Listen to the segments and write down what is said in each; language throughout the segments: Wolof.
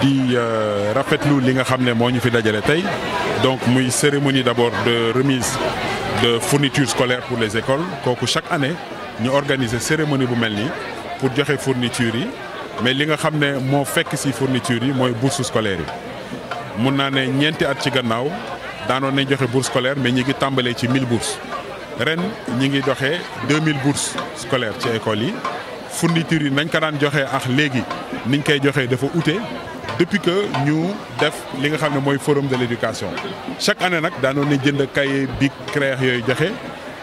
di rafetlu li nga xam ne moo ñu fi dajale tey donc muy cérémonie d'abord de remise de fournitures scolaires pour les écoles kooku chaque année ñu organiser cérémonie bu mel nii pour joxe fournitures yi mais li nga xam ne moo fekk ci fournitures yi mooy bourses scolaires yi mun naa ne ñeenti at ci gannaaw daanoon nañ joxe bourse scolaire mais ñi ngi tàmbalee ci 1000 bourses ren ñi ngi doxee 2000 bourses scolaires ci écoles yi fournitures yi nañ ko daan joxe ak léegi niñ koy joxee dafa ute depuis que ñu def li nga xam ne mooy forum de l'éducation chaque année nag daanoon nañ jënd cahier bic craie yooyu joxe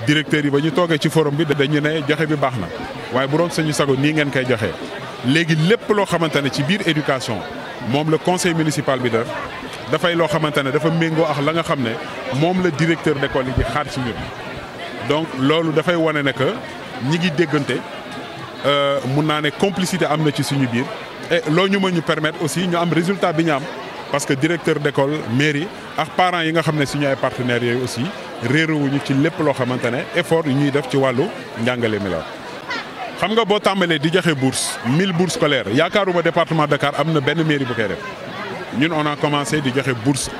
directeurs yi ba ñu toogee ci forum bi dañu ne joxe bi baax na waaye bu doon sañu sago nii ngeen koy joxe léegi lépp loo xamante ne ci biir éducation moom la conseil municipal bi def dafay loo xamante ne dafa méngoo ak la nga xam ne moom la directeur d'école yi di xaar ci ñun donc loolu dafay wane ne que ñi ngi déggante mun naa ne complicité am na ci suñu biir et loolu ñu mën ñu permettre aussi ñu am résultat bi ñu am parce que directeur d'école mairie ak parents yi nga xam ne suñu ay partenaires yooyu aussi réeróowuñu ci lépp loo xamante ne effort yu ñuy def ci wàllu njàngale mi la. xam nga boo tàmbalee di joxe bourse 1000 bourses scolaires yaakaaruma département Dakar am na benn mairie bu koy def ñun on a commencé di joxe bourse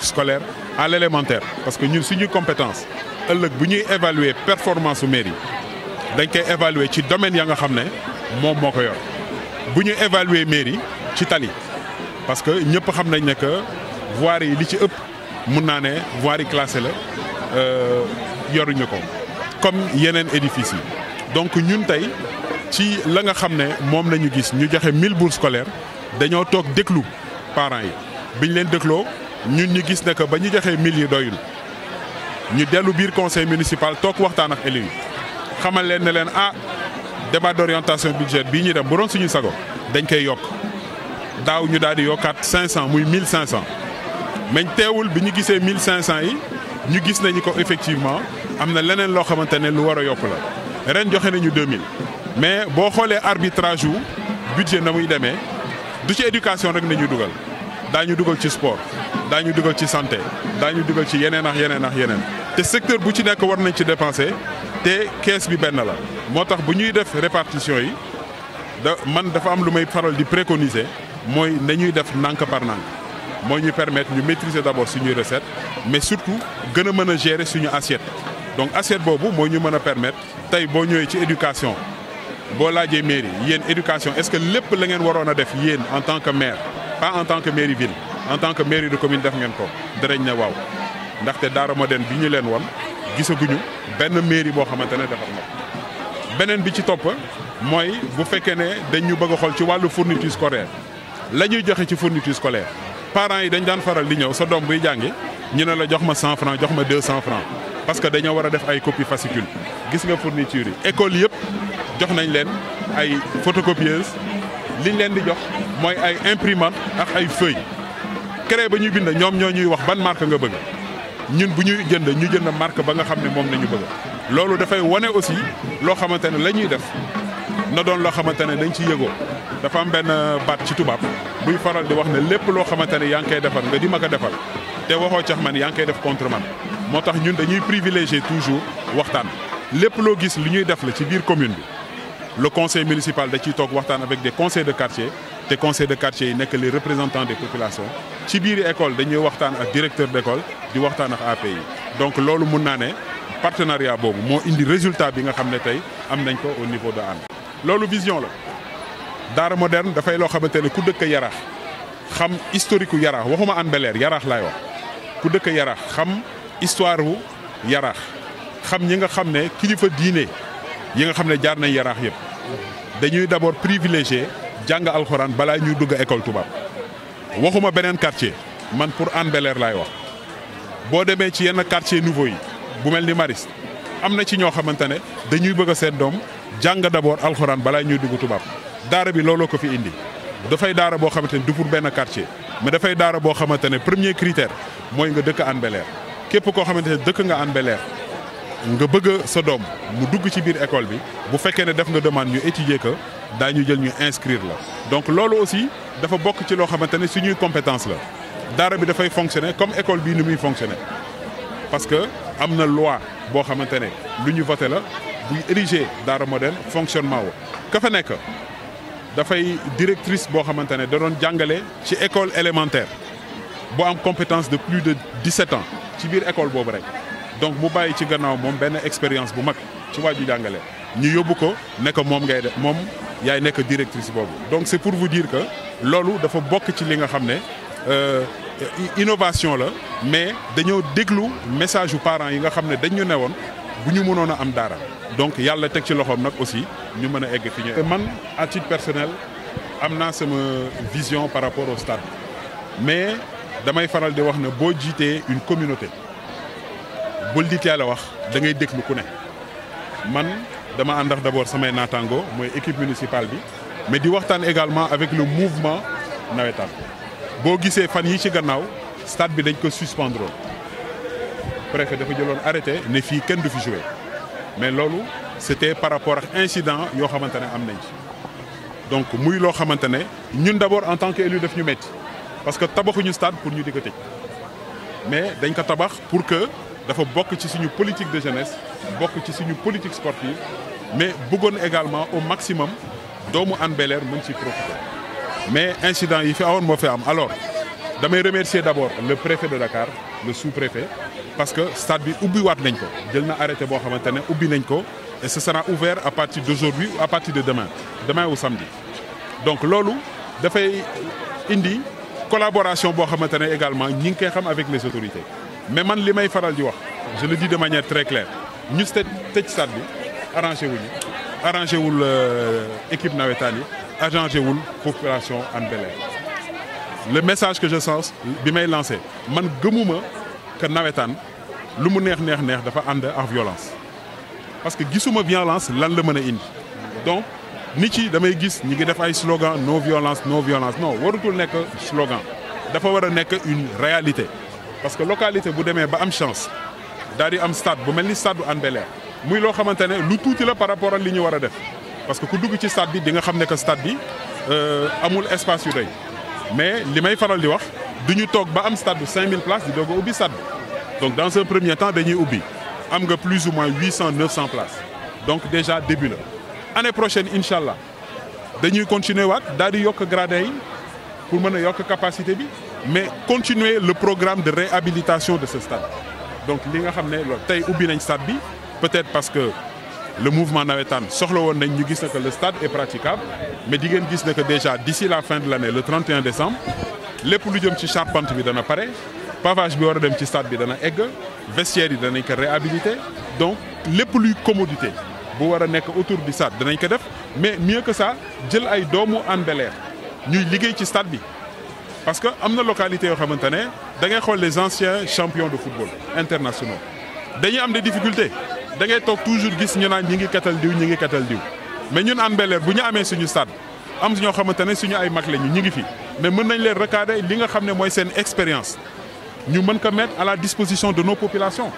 scolaire à l'élémentaire parce que ñun suñuy compétence ëllëg bu ñuy évaluer performance su mairie dañ koy évaluer ci domaine ya nga xam ne moom moo ko yor bu ñu évaluer mairie ci tali parce que ñëpp xam nañ ne que voirie yi li ci ëpp mun naa ne voirie classée la yoruñu ko comme yeneen édifices yi donc ñun tey ci la nga xam ne moom la ñu gis ñu joxe 1000 bourses scolaires dañoo toog déglu parents yi biñ leen dégloo ñun ñu gis ne que ba ñu joxee 1000 yi doyul ñu dellu biir conseil municipal toog waxtaan ak élus yi xamal leen ne leen débat d'orientation budgétaire bii ñuy dem bu doon suñu sago dañ koy yokk daaw ñu daal di yokkaat 500 muy 1500 mais teewul bi ñu gisee 1500 yi ñu gis nañu ko effectivement am na leneen loo xamante ne lu war a yokk la ren joxe nañu 2000 mais boo xoolee arbitrage wu budget na muy demee du ci éducation rek nañu dugal daañu dugal ci sport daañu dugal ci santé daañu dugal ci yeneen ak yeneen ak yeneen te secteur bu ci nekk war nañ ci dépenser te kees bi benn la moo tax bu ñuy def répartition yi dafa am lu may faral di préconiser mooy nañuy def nànk par nànk moo ñu permettre ñu maîtriser d'abord suñuy recette mais surtout gën a mën a gérer suñu assiette donc assiette boobu moo ñu mën a permettre tey boo ñëwee ci éducation boo laajee mairie yéen éducation est-ce que lépp la ngeen waroon a def yéen en tant que maire pas en tant que mairie ville en tant que mairie de commune def ngeen ko darañ ne waaw ndaxte Daara Moderne bi ñu leen won gisaguñu benn mairie boo xamante ne defar na beneen bi ci topp mooy bu fekkee ne dañ ñu bëgg a xool ci wàllu fourniture scolaire la ñuy joxe ci fourniture scolaire parents yi dañ daan faral di ñëw sa doom buy jàngi ñu ne la jox ma 100 francs jox ma 200 francs parce que dañoo war a def ay copie fascicule gis nga fourniture yi école yëpp jox nañ leen ay photocopieuse liñ leen di jox mooy ay imprimante ak ay feuille craie ba ñuy bind ñoom ñoo ñuy wax ban marque nga bëgg ñun bu ñuy jënd ñu jënd marque ba nga xam ne moom nañu bëgg loolu dafay wane aussi loo xamante ne la ñuy def na doon loo xamante ne dañ ci yëgoo dafa am benn baat ci tubaab buy faral di wax ne lépp loo xamante ne yaa ngi koy defar nga di ma ko defal te waxoo cax man yaa ngi koy def contre man moo tax ñun dañuy privilégier toujours waxtaan lépp loo gis lu ñuy def la ci biir commune bi le conseil municipal da ciy toog waxtaan avec des conseils de quartier te conseils de quartier yi nekk les représentants des populations ci biir école dañuy waxtaan ak directeur d'école di waxtaan ak API donc loolu mun naa ne partenariat boobu moo indi résultat bi nga xam ne tey am nañ ko au niveau de Hann loolu vision la Daara Moderne dafay loo xamante ne ku dëkk Yaraax xam historique u Yaraax waxuma Hann Bel-Air Yaraax laay wax ku dëkk Yaraax xam histoire wu Yaraax xam ñi nga xam ne kilifa diine yi nga xam ne jaar nañ Yaraax yëpp dañuy d'abord privilégier jàng alxuraan balaa ñuy dugg école tubaab waxuma beneen quartier man pour Hann Bel-Air laay wax boo demee ci yenn quartier nouveau yi bu mel ni Mariste am na ci ñoo xamante ne dañuy bëgg a seen doom jàng d'abord alxuraan balaa ñuy dugg tubaab daara bi looloo ko fi indi dafay daara boo xamante ne du pour benn quartier mais dafay daara boo xamante ne premier critère mooy nga dëkk Hann Bel-Air képp koo xamante ne dëkk nga Hann Bel-Air nga bëgg sa doom mu dugg ci biir école bi bu fekkee ne def nga demande ñu étudier que daañu jël ñu inscrire la donc loolu aussi dafa bokk ci loo xamante ne suñuy compétence la daara bi dafay fonctionner comme école bii ni muy fonctionner parce que am na loi boo xamante ne lu ñu voté la buy ériger Daara Moderne fonctionnement wo ka fa nekk dafay directrice boo xamante ne da doon jàngale ci école élémentaire bu am compétence de plus de 17 ans ci biir école boobu rek donc mu bàyyi ci gannaaw moom benn expérience bu mag ci wàllu jàngale ñu yóbbu ko ne ko moom ngay def moom yaay nekk directrice boobu. donc c'est pour vous dire que loolu dafa bokk ci li nga xam ne innovation la mais dañoo déglu message yu parents yi nga xam ne dañ ñu newoon bu ñu mënoon a am dara donc yàlla teg ci loxoom nag aussi ñu mën a egg fi ñu. man à titre personnel am naa sama vision par rapport au stade mais damay faral di wax ne boo jiitee une communauté bul di teel a wax da ngay déglu ku ne man dama ànd ak d'abord samay naataango mooy équipe municipale bi mais di waxtaan également avec le mouvement nawetaan boo gisee fan yi ci gannaaw stade bi dañ ko suspendre préfet dafa jëloon arrêté ne fii kenn du fi jouer mais loolu c'était par rapport ak incident yoo xamante ne am nañ ci donc muy loo xamante ne ñun d'abord en tant qu'élu daf ñu metti parce que tabaxuñu stade pour ñu di ko tëj mais dañ ko tabax pour que dafa bokk ci suñu politique de jeunesse bokk ci suñu politique sportive mais bëggoon également au maximum doomu Hann Bel-Air mën ci profiter mais incident yi fi awoon moo fi am alors damay remercier d'abord le préfet de Dakar le sous-préfet parce que stade bi ubbiwaat nañ ko jël na arrêté boo xamante ne ubbi nañ ko et ce sera ouvert à partir d'aujourd'hui ou à partir de demain ou samedi donc loolu dafay indi collaboration boo xamante ne également ñi ngi koy xam avec les autorités mais man li may faral di wax je le dis de manière très claire ñu tëj stade bi arrangé wul équipe nawetaan yi arrangé wul population Hann Bel-Air le message que je sens bi may lancé man gëmuma que nawetaan lu mu neex dafa ànd ak violence parce que gisuma violence lan la mën a indi donc nit yi damay gis ñi ngi def ay slogan non violence non warutul nekk slogan dafa war a nekk une réalité parce que localité bu demee ba am chance daal di am stade bu mel ni stade bu Hann Bel-Air muy loo xamante ne lu tuuti la par rapport ak li ñu war a def parce que ku dugg ci stade bi di nga xam ne que stade bi amul espace yu doy mais li may faral di wax du ñu toog ba am stade bu 5000 places di doog a ubbi stade bi donc dans un premier temps dañuy ubbi am nga plus ou moins 800-900 places donc déjà début la année prochaine incha allah dañuy continuer waat daal di yokk gradin yi pour mën a yokk capacité bi mais continuer le programme de réhabilitation de ce stade donc li nga xam ne loolu tey ubbi nañ stade bi peut-être parce que le mouvement nawetaan soxla woon nañ ñu gis na que le stade est praticable mais di ngeen gis na que déjà d'ici la fin de l'année le 31 décembre lépp lu jëm ci charpente bi dana pare pavage bi war a dem ci stade bi dana egg vestiaire yi danañ ko réhabiliter donc lépp luy commodité bu war a nekk autour du stade danañ ko def mais mieux que ça jël ay doomu Hann Bel-Air ñuy liggéey ci stade bi parce que am na localité yoo xamante ne da ngay xool les anciens champions de football internationaux dañuy am des difficultés da ngay toog toujours gis ñu naan ñi ngi katal diw mais ñun Hann Bel-Air bu ñu amee suñu stade am ñoo xamante ne suñu ay mag lañu ñu ngi fi mais mën nañ leen recadrer li nga xam ne mooy seen expérience ñu mën ko mettre à la disposition de nos populations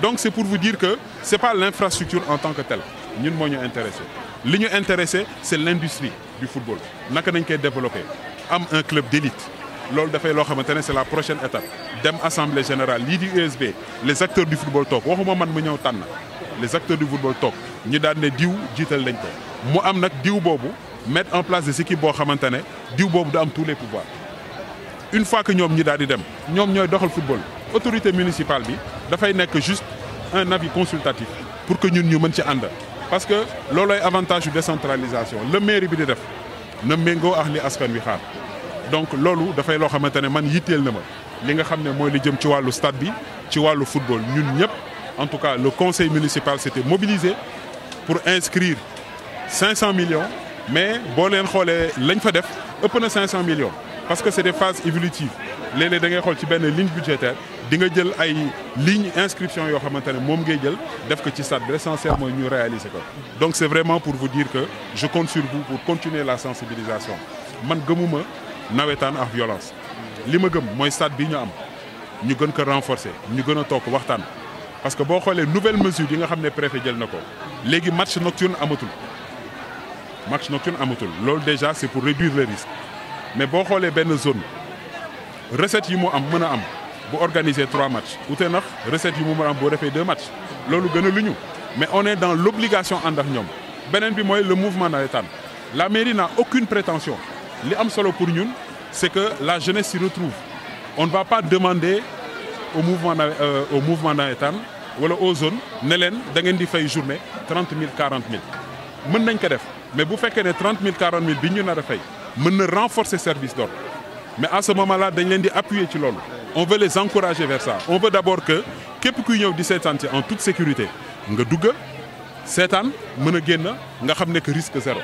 donc c'est pour vous dire que c'est pas l'infrastructure en tant que telle ñun moo ñu intéressé li ñu intéressé c'est l'industrie du football naka nañ koy développer am un club d'élite loolu dafay loo xamante ne c'est la prochaine étape dem assemblée générale lii di USB les acteurs du football toog waxuma man mu ñëw tànn les acteurs du football toog ñu daan ne diw jiital nañ ko mu am nag diw boobu mettre en place des équipes boo xamante ne diw boobu da am tous les pouvoirs une fois que ñoom ñi daal di dem ñoom ñooy doxal football autorité municipale bi dafay nekk juste un avis consultatif pour que ñun ñu mën ci ànd parce que loolooy avantage yu décentralisation le mairie bi di def na méngoo ak li askan wi xaar donc loolu dafay loo xamante ne man yitteel na ma li nga xam ne mooy li jëm ci wàllu stade bi ci wàllu football ñun ñëpp en tout cas le conseil municipal s'était mobilisé pour inscrire 500 millions mais boo leen xoolee lañ fa def ëpp na 500 millions parce que c'est des phases évolutives léeg-léeg da ngay xool ci benn ligne budgétaire di nga jël ay ligne inscription yoo xamante ne moom ngay jël def ko ci stade bi l'essentiel mooy ñu réaliser ko donc c'est vraiment pour vous dire que je compte sur vous pour continuer la sensibilisation man gëmuma nawetaan ak violence li ma gëm mooy stade bi ñu am ñu gën ko renforcer ñu gën a toog waxtaan parce que boo xoolee nouvelle mesure yi nga xam ne préfet jël na ko léegi match nocturne amatul loolu déjà c'est pour réduire le risque mais boo xoolee benn zone recette yi mu am mën a am bu organiser 3 matchs ute nax recette yi mu mën a am boo defee 2 matchs loolu gën a lu ñu mais on est dans l'obligation ànd ak ñoom beneen bi mooy le mouvement nawetaan La mairie n'a aucune prétention. Li am solo pour ñun, c'est que la jeunesse s'y retrouve. On ne va pas demander au mouvement navétane wala aux zones ne leen da ngeen di fay journée 30 000 40 000 mën nañ ko def mais bu fekkee ne 30 000 40 000 bi ñu nar a fay mën na renforcer service d'ordre mais à ce moment-là dañ leen di appuyer ci loolu. On veut les encourager vers ça. On veut d'abord que képp kuy ñëw di seetaan ci en toute sécurité nga dugg seetaan mën a génn nga xam ne que risque zéro.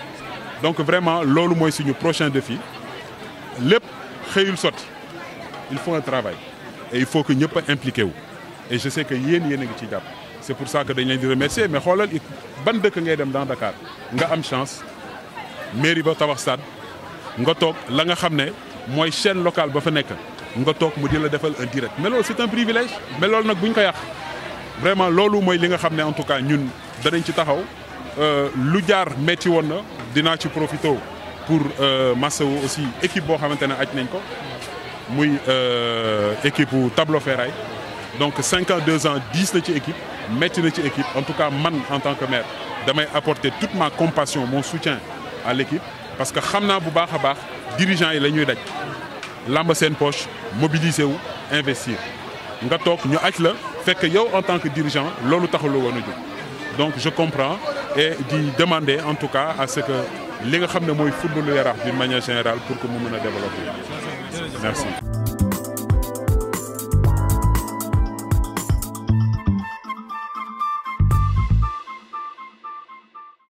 Donc vraiment loolu mooy suñu prochain défi lépp xëyul sotti il faut un travail et il faut que ñëpp a impliqué wu et je sais que yéen a ngi ciy jàpp. C'est pour ça que dañ leen di remercier mais xoolal ban dëkk ngay dem dans Dakar nga am chance mairie ba tabax stade nga toog la nga xam ne mooy chaîne locale ba fa nekk nga toog mu di la defal un direct mais loolu c'est un privilège. Mais loolu nag bu ñu ko yàq vraiment loolu mooy li nga xam ne en tout cas ñun danañ ci taxaw lu jaar metti woon na dinaa ci profité pour massawu aussi équipe boo xamante ne aj nañ ko muy équipe bu Tableau Ferraille donc 5 ans 2 ans 10 na ci équipe metti na ci équipe en tout cas man en tant que maire damay apporter toute ma compassion mon soutien à l'équipe parce que xam naa bu baax a baax dirigeants yi la ñuy daj lamba seen poche mobiliser wu investir nga toog ñu aj la fekk yow en tant que dirigeant loolu taxuloo woon a jóg donc je comprends et di demander en tout cas à ce que li nga xam ne mooy footballu Yaraax d'une manière générale pour que mu mën a développer. Merci.